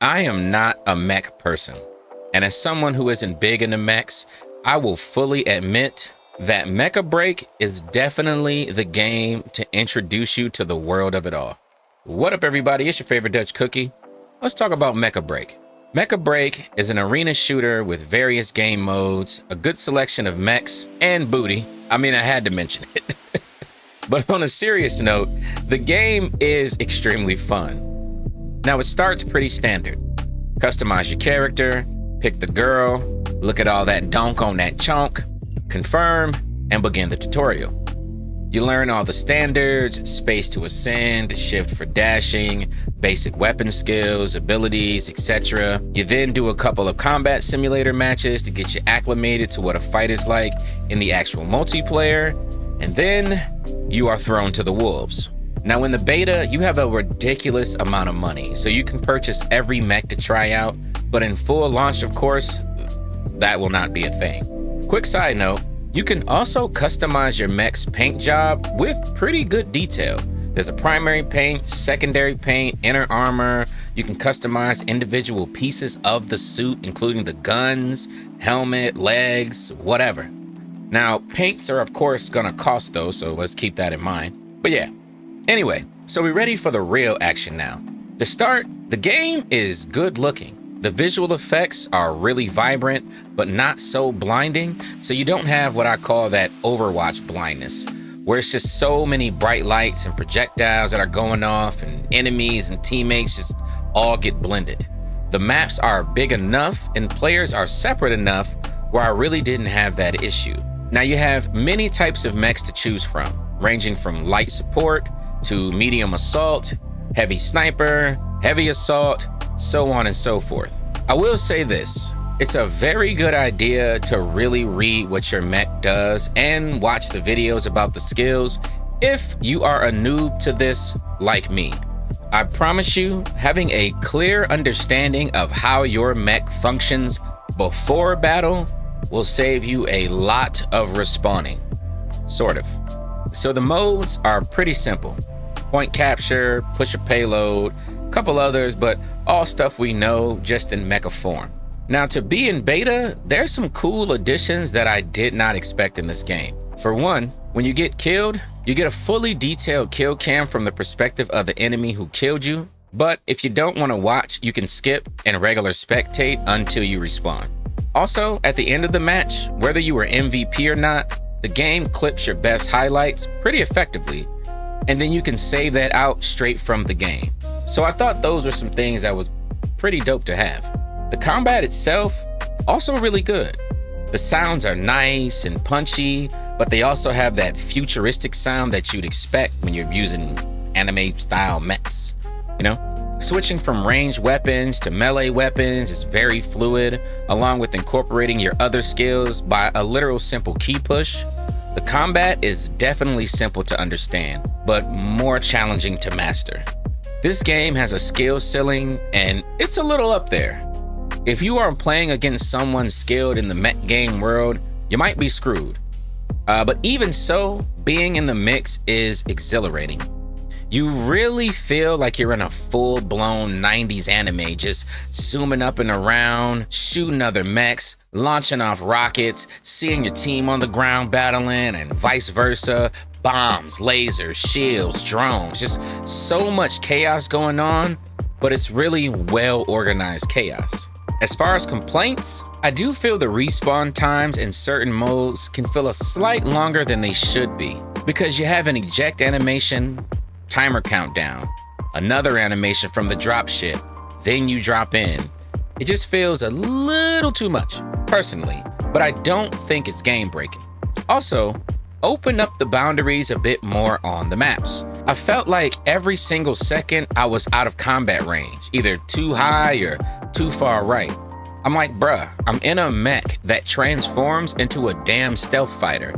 I am not a mech person, and as someone who isn't big into mechs, I will fully admit that Mecha Break is definitely the game to introduce you to the world of it all. What up, everybody? It's your favorite Dutch cookie. Let's talk about Mecha Break. Mecha Break is an arena shooter with various game modes, a good selection of mechs, and booty. I mean, I had to mention it. But on a serious note, the game is extremely fun. Now, it starts pretty standard. Customize your character, pick the girl, look at all that donk on that chunk, confirm, and begin the tutorial. You learn all the standards: space to ascend, shift for dashing, basic weapon skills, abilities, etc. You then do a couple of combat simulator matches to get you acclimated to what a fight is like in the actual multiplayer, and then you are thrown to the wolves. Now, in the beta, you have a ridiculous amount of money, so you can purchase every mech to try out, but in full launch, of course, that will not be a thing. Quick side note, you can also customize your mech's paint job with pretty good detail. There's a primary paint, secondary paint, inner armor. You can customize individual pieces of the suit, including the guns, helmet, legs, whatever. Now, paints are of course gonna cost though, so let's keep that in mind. But yeah, anyway, so we're ready for the real action now. To start, the game is good looking. The visual effects are really vibrant, but not so blinding, so you don't have what I call that Overwatch blindness, where it's just so many bright lights and projectiles that are going off, and enemies and teammates just all get blended. The maps are big enough and players are separate enough where I really didn't have that issue. Now, you have many types of mechs to choose from, ranging from light support to medium assault, heavy sniper, heavy assault, so on and so forth. I will say this, it's a very good idea to really read what your mech does and watch the videos about the skills if you are a noob to this like me. I promise you, having a clear understanding of how your mech functions before battle will save you a lot of respawning, sort of. So the modes are pretty simple. Point capture, push a payload, couple others, but all stuff we know just in mecha form. Now, to be in beta, there's some cool additions that I did not expect in this game. For one, when you get killed, you get a fully detailed kill cam from the perspective of the enemy who killed you, but if you don't want to watch, you can skip and regular spectate until you respawn. Also, at the end of the match, whether you were MVP or not, the game clips your best highlights pretty effectively, and then you can save that out straight from the game. So I thought those were some things that was pretty dope to have. The combat itself, also really good. The sounds are nice and punchy, but they also have that futuristic sound that you'd expect when you're using anime style mechs, you know? Switching from ranged weapons to melee weapons is very fluid, along with incorporating your other skills by a literal simple key push. The combat is definitely simple to understand, but more challenging to master. This game has a skill ceiling, and it's a little up there. If you are playing against someone skilled in the mech game world, you might be screwed. But even so, being in the mix is exhilarating. You really feel like you're in a full-blown 90s anime, just zooming up and around, shooting other mechs, launching off rockets, seeing your team on the ground battling, and vice versa. Bombs, lasers, shields, drones, just so much chaos going on, but it's really well-organized chaos. As far as complaints, I do feel the respawn times in certain modes can feel a slight longer than they should be, because you have an eject animation, timer countdown, another animation from the drop ship, then you drop in. It just feels a little too much, personally, but I don't think it's game breaking. Also, open up the boundaries a bit more on the maps. I felt like every single second I was out of combat range, either too high or too far right. I'm like, bruh, I'm in a mech that transforms into a damn stealth fighter.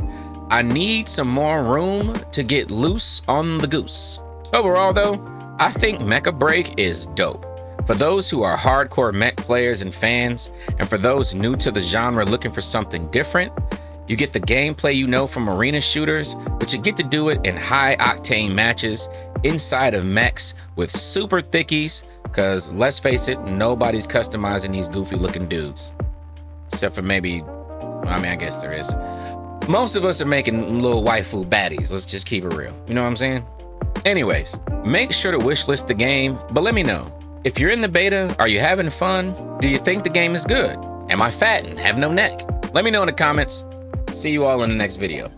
I need some more room to get loose on the goose. Overall though, I think Mecha Break is dope. For those who are hardcore mech players and fans, and for those new to the genre looking for something different, you get the gameplay you know from arena shooters, but you get to do it in high octane matches inside of mechs with super thickies, Because let's face it, nobody's customizing these goofy looking dudes. Except for maybe, I mean, I guess there is. Most of us are making little waifu baddies. Let's just keep it real. You know what I'm saying? Anyways, make sure to wishlist the game, but let me know. If you're in the beta, are you having fun? Do you think the game is good? Am I fat and have no neck? Let me know in the comments. See you all in the next video.